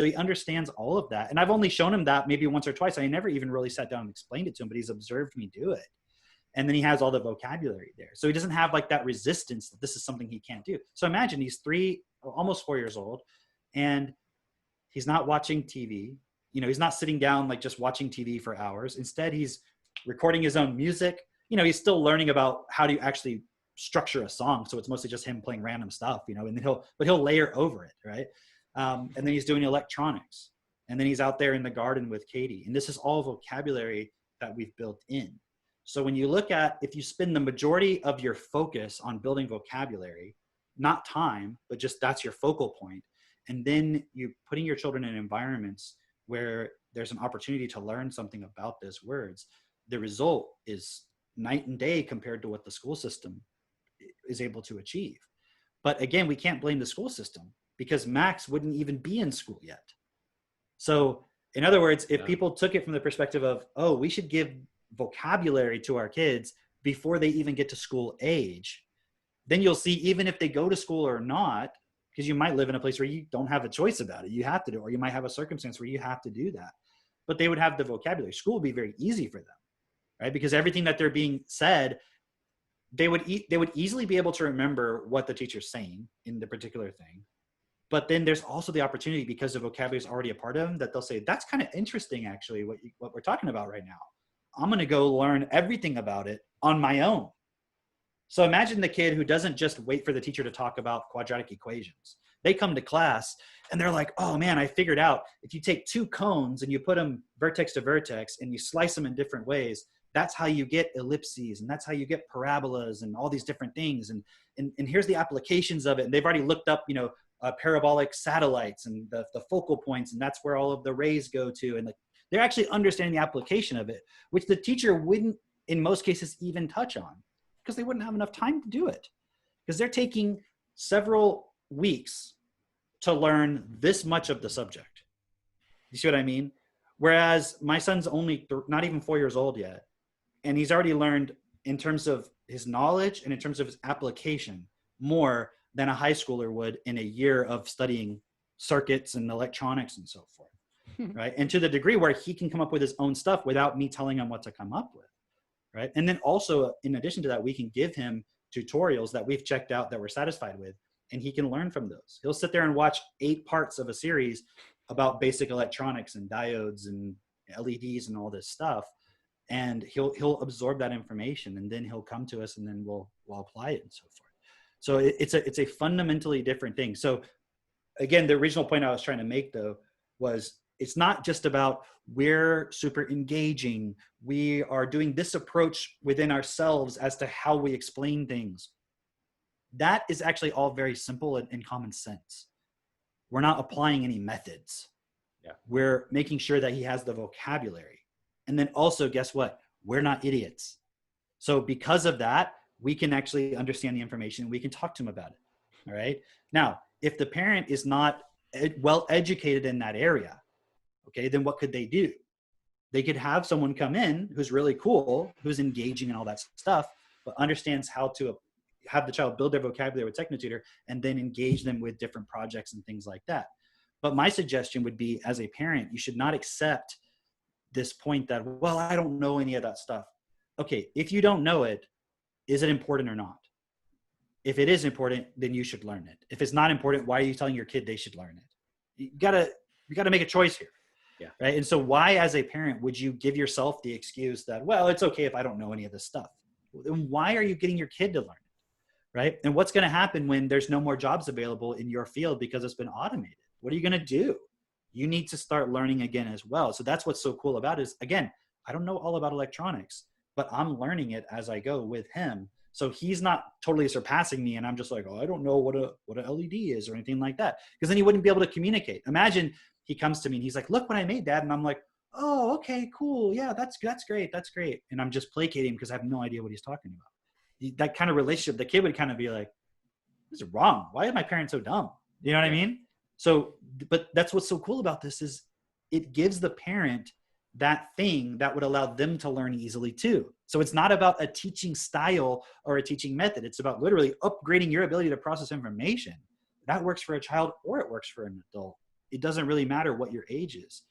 he understands all of that. And I've only shown him that maybe once or twice. I never even really sat down and explained it to him, but he's observed me do it. And then he has all the vocabulary there. So he doesn't have like that resistance that this is something he can't do. So imagine he's almost 4 years old, and he's not watching TV. You know, he's not sitting down like just watching TV for hours. Instead, he's recording his own music. You know, he's still learning about how to actually structure a song. So it's mostly just him playing random stuff, you know, and then he'll layer over it, right? And then he's doing electronics. And then he's out there in the garden with Katie. And this is all vocabulary that we've built in. So when you look at, if you spend the majority of your focus on building vocabulary, not time, but just that's your focal point, and then you putting your children in environments where there's an opportunity to learn something about those words, the result is night and day compared to what the school system is able to achieve. But again, we can't blame the school system because Max wouldn't even be in school yet. So in other words, if people took it from the perspective of, oh, we should give vocabulary to our kids before they even get to school age, then you'll see, even if they go to school or not, because you might live in a place where you don't have a choice about it, you have to do, or you might have a circumstance where you have to do that, but they would have the vocabulary. School would be very easy for them, right? Because everything that they're being said, they would easily be able to remember what the teacher's saying in the particular thing. But then there's also the opportunity, because the vocabulary is already a part of them, that they'll say, that's kind of interesting, actually, what we're talking about right now. I'm going to go learn everything about it on my own. So imagine the kid who doesn't just wait for the teacher to talk about quadratic equations. They come to class and they're like, oh man, I figured out if you take two cones and you put them vertex to vertex and you slice them in different ways, that's how you get ellipses, and that's how you get parabolas and all these different things. And here's the applications of it. And they've already looked up, parabolic satellites and the focal points, and that's where all of the rays go to. And they're actually understanding the application of it, which the teacher wouldn't, in most cases, even touch on, because they wouldn't have enough time to do it, because they're taking several weeks to learn this much of the subject. You see what I mean? Whereas my son's only not even 4 years old yet, and he's already learned, in terms of his knowledge and in terms of his application, more than a high schooler would in a year of studying circuits and electronics and so forth, right? And to the degree where he can come up with his own stuff without me telling him what to come up with, right? And then also, in addition to that, we can give him tutorials that we've checked out that we're satisfied with, and he can learn from those. He'll sit there and watch 8 parts of a series about basic electronics and diodes and LEDs and all this stuff, and he'll absorb that information, and then he'll come to us, and then we'll apply it and so forth. So it's a fundamentally different thing. So again, the original point I was trying to make, though, was it's not just about we're super engaging, we are doing this approach within ourselves as to how we explain things. That is actually all very simple and common sense. We're not applying any methods. Yeah. We're making sure that he has the vocabulary. And then also, guess what? We're not idiots. So because of that, we can actually understand the information. We can talk to him about it. All right. Now, if the parent is not well educated in that area, okay, then what could they do? They could have someone come in who's really cool, who's engaging in all that stuff, but understands how to have the child build their vocabulary with Technotutor, and then engage them with different projects and things like that. But my suggestion would be, as a parent, you should not accept this point that, well, I don't know any of that stuff. Okay, if you don't know it, is it important or not? If it is important, then you should learn it. If it's not important, why are you telling your kid they should learn it? You gotta make a choice here. Yeah. Right. And so why, as a parent, would you give yourself the excuse that, well, it's okay if I don't know any of this stuff? Then why are you getting your kid to learn it? Right. And what's going to happen when there's no more jobs available in your field because it's been automated? What are you going to do? You need to start learning again as well. So that's what's so cool about it is, again, I don't know all about electronics, but I'm learning it as I go with him. So he's not totally surpassing me, and I'm just like, oh, I don't know what a LED is or anything like that. Because then he wouldn't be able to communicate. Imagine he comes to me and he's like, look what I made, Dad. And I'm like, oh, okay, cool. Yeah, that's great. That's great. And I'm just placating him because I have no idea what he's talking about. That kind of relationship, the kid would kind of be like, this is wrong. Why are my parents so dumb? You know what I mean? So, but that's what's so cool about this is it gives the parent that thing that would allow them to learn easily too. So it's not about a teaching style or a teaching method. It's about literally upgrading your ability to process information. That works for a child or it works for an adult. it doesn't really matter what your age is.